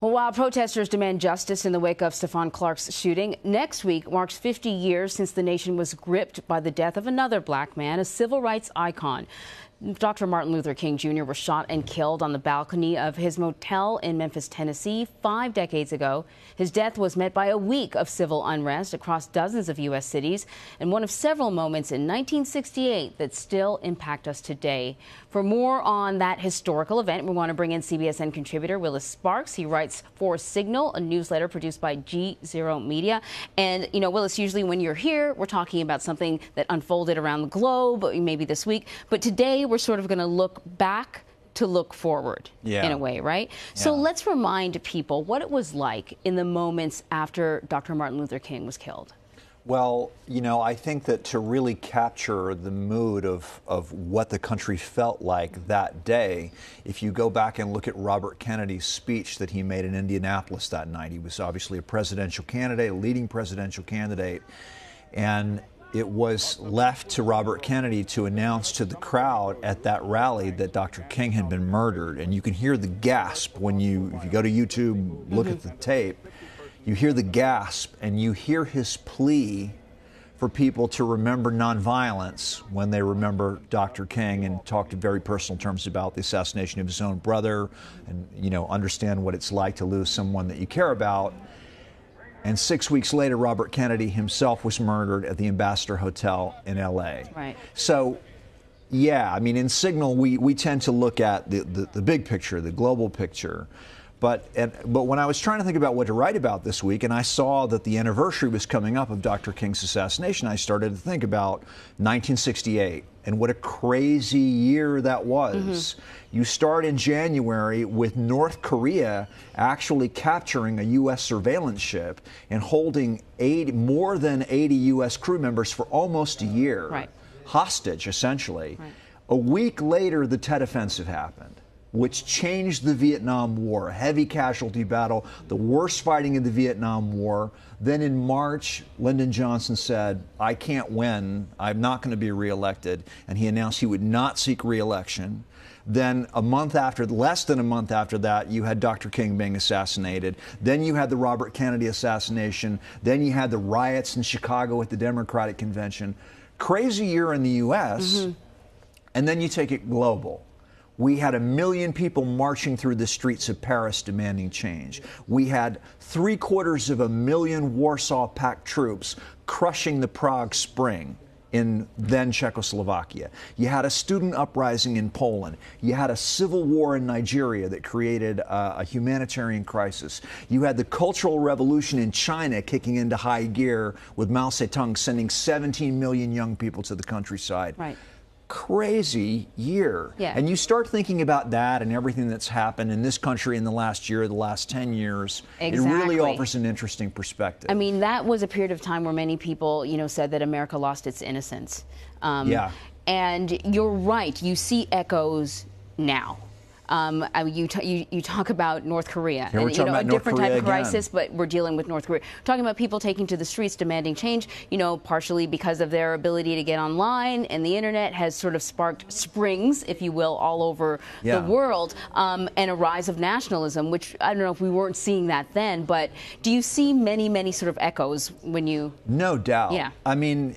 Well, while protesters demand justice in the wake of Stephon Clark's shooting, next week marks 50 years since the nation was gripped by the death of another black man, a civil rights icon. Dr. Martin Luther King Jr. was shot and killed on the balcony of his motel in Memphis, Tennessee, 5 decades ago. His death was met by a week of civil unrest across dozens of U.S. cities and one of several moments in 1968 that still impact us today. For more on that historical event, we want to bring in CBSN contributor Willis Sparks. He writes for Signal, a newsletter produced by G0 Media. And, you know, Willis, usually when you're here, we're talking about something that unfolded around the globe, maybe this week. But today, we're sort of going to look back to look forward in a way, right? So let's remind people what it was like in the moments after Dr. Martin Luther King was killed. Well, you know, I think that to really capture the mood of what the country felt like that day, if you go back and look at Robert Kennedy's speech that he made in Indianapolis that night, he was obviously a presidential candidate, a leading presidential candidate, and it was left to Robert Kennedy to announce to the crowd at that rally that Dr. King had been murdered. And you can hear the gasp when if you go to YouTube, look at the tape, you hear the gasp and you hear his plea for people to remember nonviolence when they remember Dr. King, and talked in very personal terms about the assassination of his own brother and, you know, understand what it's like to lose someone that you care about. And 6 weeks later, Robert Kennedy himself was murdered at the Ambassador Hotel in L.A. Right. So, yeah, I mean, in Signal, we tend to look at the big picture, the global picture. But when I was trying to think about what to write about this week, and I saw that the anniversary was coming up of Dr. King's assassination, I started to think about 1968 and what a crazy year that was. You start in January with North Korea actually capturing a U.S. surveillance ship and holding more than 80 U.S. crew members for almost a year, hostage, essentially. A week later, the Tet Offensive happened, which changed the Vietnam War, a heavy casualty battle, the worst fighting in the Vietnam War. Then in March, Lyndon Johnson said, I can't win, I'm not going to be reelected, and he announced he would not seek reelection. Then less than a month after that, you had Dr. King being assassinated. Then you had the Robert Kennedy assassination. Then you had the riots in Chicago at the Democratic Convention. Crazy year in the U.S., and then you take it global. We had 1 million people marching through the streets of Paris demanding change. We had 750,000 Warsaw Pact troops crushing the Prague Spring in then Czechoslovakia. You had a student uprising in Poland. You had a civil war in Nigeria that created a humanitarian crisis. You had the Cultural Revolution in China kicking into high gear with Mao Zedong sending 17 million young people to the countryside. Right. Crazy year. And you start thinking about that and everything that's happened in this country in the last year, the last 10 years. It really offers an interesting perspective. I mean, that was a period of time where many people, you know, said that America lost its innocence. And you're right. You see echoes now. You talk about North Korea, and, you know, a different type of crisis, but we're dealing with North Korea. Talking about people taking to the streets demanding change, you know, partially because of their ability to get online, and the internet has sort of sparked springs, if you will, all over the world, and a rise of nationalism, which I don't know if we weren't seeing that then, but do you see many sort of echoes when you... No doubt. I mean,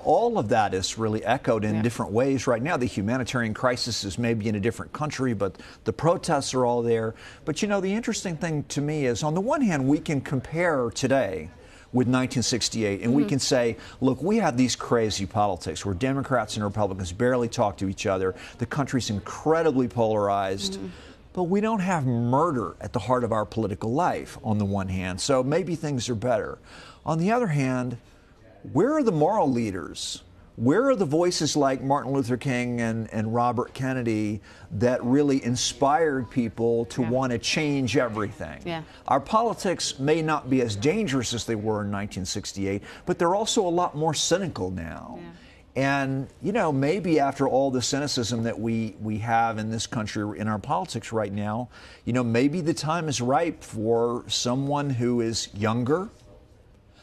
all of that is really echoed in different ways right now. The humanitarian crisis is maybe in a different country, but the protests are all there. But, you know, the interesting thing to me is, on the one hand, we can compare today with 1968, and we can say, look, we have these crazy politics where Democrats and Republicans barely talk to each other. The country's incredibly polarized. But we don't have murder at the heart of our political life, on the one hand. So maybe things are better. On the other hand, where are the moral leaders? Where are the voices like Martin Luther King and Robert Kennedy that really inspired people to want to change everything? Our politics may not be as dangerous as they were in 1968, but they're also a lot more cynical now. And, you know, maybe after all the cynicism that we have in this country, in our politics right now, you know, maybe the time is ripe for someone who is younger,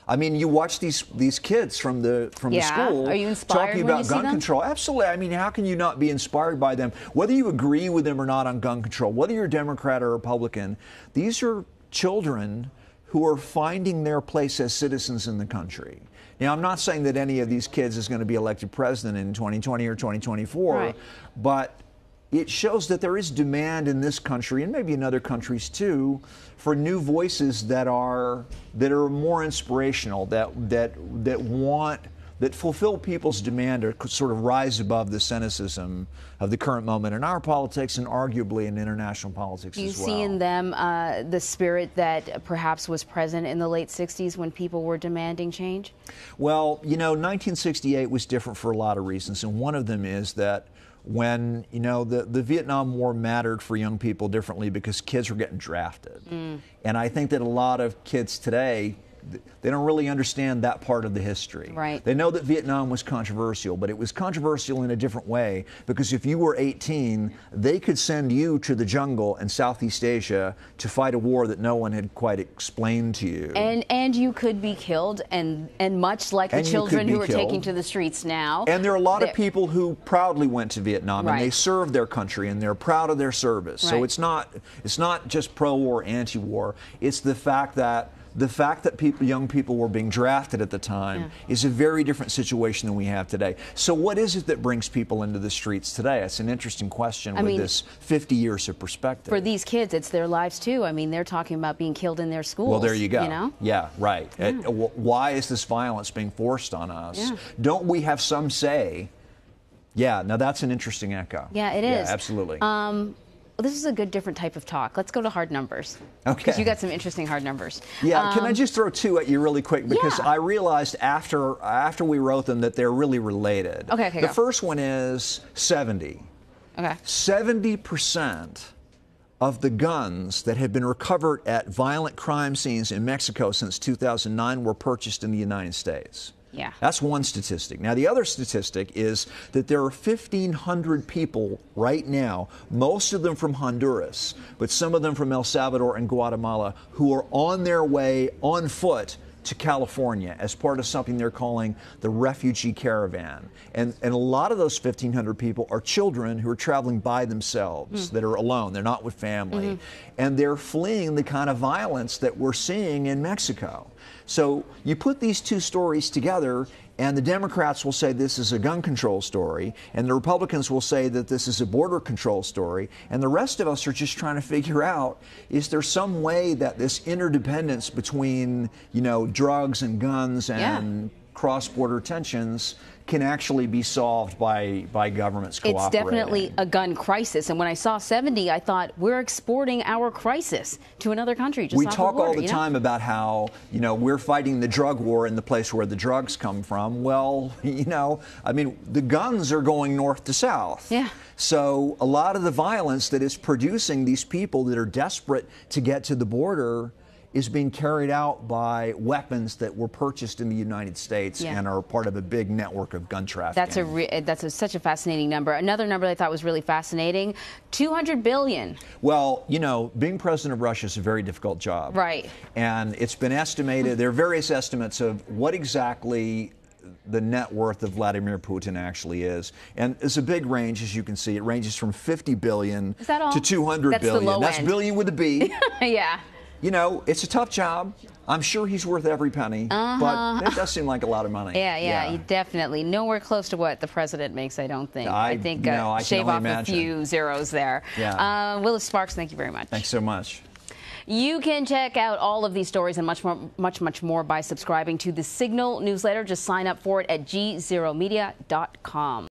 I mean, you watch these kids from the school Are you inspired talking when about you see gun them? control. Absolutely. I mean, how can you not be inspired by them? Whether you agree with them or not on gun control, whether you're Democrat or Republican, these are children who are finding their place as citizens in the country. Now, I'm not saying that any of these kids is going to be elected president in 2020 or 2024, right. but it shows that there is demand in this country, and maybe in other countries too, for new voices that are more inspirational, that fulfill people's demand or sort of rise above the cynicism of the current moment in our politics and arguably in international politics as well. Do you see in them the spirit that perhaps was present in the late 60s when people were demanding change? Well, you know, 1968 was different for a lot of reasons, and one of them is that when, you know, the Vietnam War mattered for young people differently because kids were getting drafted. And I think that a lot of kids today, they don't really understand that part of the history. Right. They know that Vietnam was controversial, but it was controversial in a different way because if you were 18, they could send you to the jungle in Southeast Asia to fight a war that no one had quite explained to you. And you could be killed, and much like the children who are taking to the streets now. And there are a lot of people who proudly went to Vietnam, right. and they served their country, and they're proud of their service. Right. So it's not just pro-war, anti-war. It's the fact that young people were being drafted at the time is a very different situation than we have today. So what is it that brings people into the streets today? It's an interesting question with this 50 years of perspective. For these kids, it's their lives too. I mean, they're talking about being killed in their schools. Well, there you go. You know? Yeah, right. Why is this violence being forced on us? Yeah. Don't we have some say? Yeah, now that's an interesting echo. Yeah, it is. Yeah, absolutely. Well, this is a good different type of talk. Let's go to hard numbers. Okay. Because you got some interesting hard numbers. Yeah, can I just throw two at you really quick? Because yeah. I realized after we wrote them that they're really related. Okay, The go. first one is 70. Okay. 70% of the guns that have been recovered at violent crime scenes in Mexico since 2009 were purchased in the United States. Yeah. That's one statistic. Now, the other statistic is that there are 1,500 people right now, most of them from Honduras, but some of them from El Salvador and Guatemala, who are on their way on foot to California as part of something they're calling the refugee caravan. And a lot of those 1,500 people are children who are traveling by themselves, that are alone. They're not with family. And they're fleeing the kind of violence that we're seeing in Mexico. So you put these two stories together, and the Democrats will say this is a gun control story, and the Republicans will say that this is a border control story, and the rest of us are just trying to figure out, is there some way that this interdependence between, you know, drugs and guns and cross-border tensions can actually be solved by governments cooperating? It's definitely a gun crisis. And when I saw 70, I thought, we're exporting our crisis to another country just We off talk the border, all the time about how, you know, we're fighting the drug war in the place where the drugs come from. Well, you know, I mean, the guns are going north to south. Yeah. So a lot of the violence that is producing these people that are desperate to get to the border is being carried out by weapons that were purchased in the United States and are part of a big network of gun trafficking. That's such a fascinating number. Another number that I thought was really fascinating, 200 billion. Well, you know, being president of Russia is a very difficult job. Right. And it's been estimated, there are various estimates of what exactly the net worth of Vladimir Putin actually is. And it's a big range, as you can see. It ranges from 50 billion to 200 billion. The low That's end. billion with a B. Yeah. You know, it's a tough job. I'm sure he's worth every penny, but it does seem like a lot of money. Yeah, definitely. Nowhere close to what the president makes, I don't think. I think I shave off imagine. a few zeros there. Yeah. Willis Sparks, thank you very much. Thanks so much. You can check out all of these stories and much more by subscribing to the Signal newsletter. Just sign up for it at g0media.com.